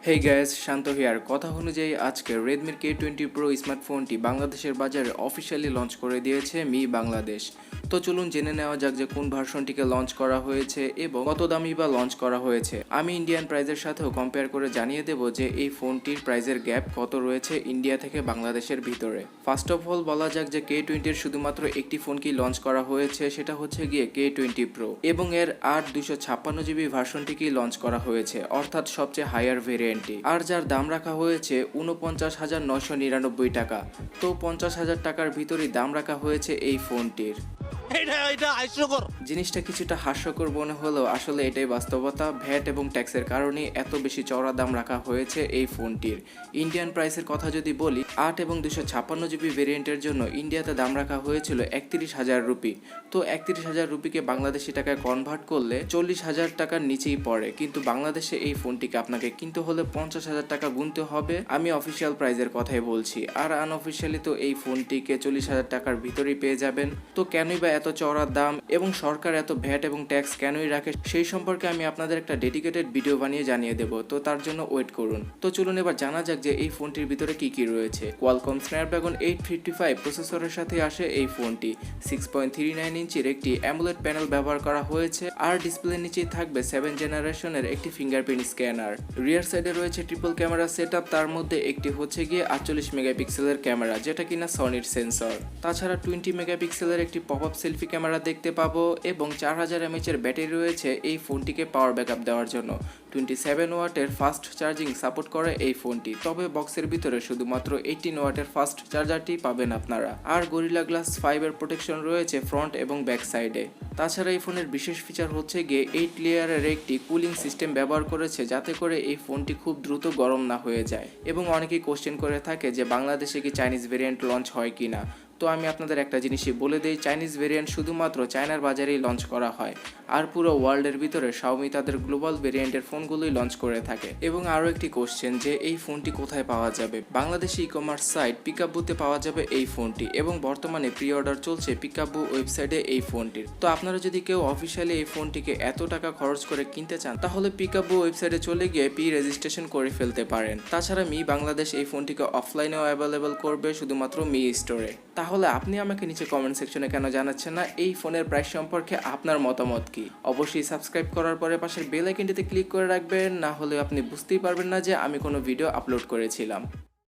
Hey guys, Shanto here. কথা অনুযায়ী আজকে Redmi K20 Pro স্মার্টফোনটি বাংলাদেশের বাজারে অফিশিয়ালি লঞ্চ করে দিয়েছে মি বাংলাদেশ। তো চলুন জেনে নেওয়া যাক যে কোন ভার্সনটিকে লঞ্চ করা হয়েছে এবং কত দামি বা লঞ্চ করা হয়েছে। আমি ইন্ডিয়ান প্রাইসের সাথেও কম্পেয়ার করে জানিয়ে দেব যে এই ফোনটির প্রাইসের গ্যাপ কত রয়েছে ইন্ডিয়া থেকে বাংলাদেশের ভিতরে। ফার্স্ট অফ অল বলা যাক যে K20 এর শুধুমাত্র একটি ফোনকেই লঞ্চ করা হয়েছে, সেটা হচ্ছে গিয়ে K20 Pro এবং এর 256GB ভার্সনটিকেই লঞ্চ করা হয়েছে, অর্থাৎ সবচেয়ে হায়ার ভেরিয়েন্ট, আর যার দাম রাখা হয়েছে 49,999 টাকা। তো 50,000 টাকার ভিতরেই দাম রাখা হয়েছে এই ফোনটির। জিনিসটা কিছুটা হাস্যকর মনে হলেও আসলে এটাই বাস্তবতা। ভ্যাট এবং ট্যাক্সের কারণে এত বেশি চড়া দাম রাখা হয়েছে এই ফোনটির। ইন্ডিয়ান প্রাইসের কথা যদি বলি, 8 এবং 256GB ভেরিয়েন্টের জন্য ইন্ডিয়াতে দাম রাখা হয়েছিল 31,000 রুপি। তো 31,000 রুপিকে বাংলাদেশি টাকায় কনভার্ট করলে 40,000 টাকার নিচেই পড়ে, কিন্তু বাংলাদেশে এই ফোনটিকে আপনাকে কিনতে হলে 50,000 টাকা গুনতে হবে। আমি অফিসিয়াল প্রাইসের কথাই বলছি, আর আনঅফিসিয়ালি তো এই ফোনটিকে 40,000 টাকার ভিতরেই পেয়ে যাবেন। তো কেনই বা এত চড়া দাম এবং সরকার এত ভ্যাট এবং ট্যাক্স কেনই রাখে, সেই সম্পর্কে আমি আপনাদের একটা ডেডিকেটেড ভিডিও বানিয়ে জানিয়ে দেব, তো তার জন্য ওয়েট করুন। তো চলুন এবার জানা যাক যে এই ফোনটির ভিতরে কি কি রয়েছে। কোয়ালকম স্ন্যাপড্রাগন 855 প্রসেসরের সাথে আসে এই ফোনটি। 6.39 ইঞ্চির একটি অ্যামোলেড প্যানেল ব্যবহার করা হয়েছে, আর ডিসপ্লের নিচেই থাকবে 7th জেনারেশনের একটি ফিঙ্গারপ্রিন্ট স্ক্যানার। রিয়ার সাইডে রয়েছে ট্রিপল ক্যামেরা সেটআপ, তার মধ্যে একটি হচ্ছে গিয়ে 48 মেগাপিক্সেলের ক্যামেরা, যেটা কিনা সনির সেন্সর। তাছাড়া 20 মেগাপিক্সেলের একটি পপ আপ সেলফি ক্যামেরা দেখতে পাবো এবং 4000 mAh এর ব্যাটারি রয়েছে এই ফোনটিকে পাওয়ার ব্যাকআপ দেওয়ার জন্য। 27 ওয়াটের ফাস্ট চার্জিং সাপোর্ট করে এই ফোনটি, তবে বক্সের ভিতরে শুধুমাত্র 18 ওয়াটের ফাস্ট চার্জারটি পাবেন আপনারা। আর গরিলা গ্লাস 5 এর প্রোটেকশন রয়েছে ফ্রন্ট এবং ব্যাক সাইডে। তাছাড়া এই ফোনের বিশেষ ফিচার হচ্ছে গিয়ে 8 লেয়ারের একটি কুলিং সিস্টেম ব্যবহার করেছে, যাতে করে এই ফোনটি খুব দ্রুত গরম না হয়ে যায়। এবং অনেকেই কোশ্চেন করে থাকে যে বাংলাদেশে কি চাইনিজ ভেরিয়েন্ট লঞ্চ হয় কিনা। তো আমি আপনাদের একটা জিনিসই বলে দিই, চাইনিজ ভেরিয়েন্ট শুধুমাত্র চায়নার বাজারেই লঞ্চ করা হয়, আর পুরো ওয়ার্ল্ডের ভিতরে Xiaomi তাদের গ্লোবাল ভেরিয়েন্টের ফোনগুলোই লঞ্চ করে থাকে। এবং আরও একটি কোশ্চেন যে এই ফোনটি কোথায় পাওয়া যাবে, বাংলাদেশি ই কমার্স সাইট পিকাবুতে পাওয়া যাবে এই ফোনটি, এবং বর্তমানে প্রি অর্ডার চলছে পিকাবু ওয়েবসাইটে এই ফোনটির। তো আপনারা যদি কেউ অফিসিয়ালি এই ফোনটিকে এত টাকা খরচ করে কিনতে চান, তাহলে পিকাবু ওয়েবসাইটে চলে গিয়ে রেজিস্ট্রেশন করে ফেলতে পারেন। তাছাড়া মি বাংলাদেশ এই ফোনটিকে অফলাইনেও অ্যাভেলেবল করবে, শুধুমাত্র মি স্টোরে। তাহলে আপনি আমাকে নিচে কমেন্ট সেকশনে কেন জানাচ্ছেন না এই ফোনের প্রাইস সম্পর্কে আপনার মতামত কি? অবশ্যই সাবস্ক্রাইব করার পরে পাশের বেল আইকনটিতে ক্লিক করে রাখবেন, না হলে আপনি বুঝতেই পারবেন না যে আমি কোনো ভিডিও আপলোড করেছিলাম।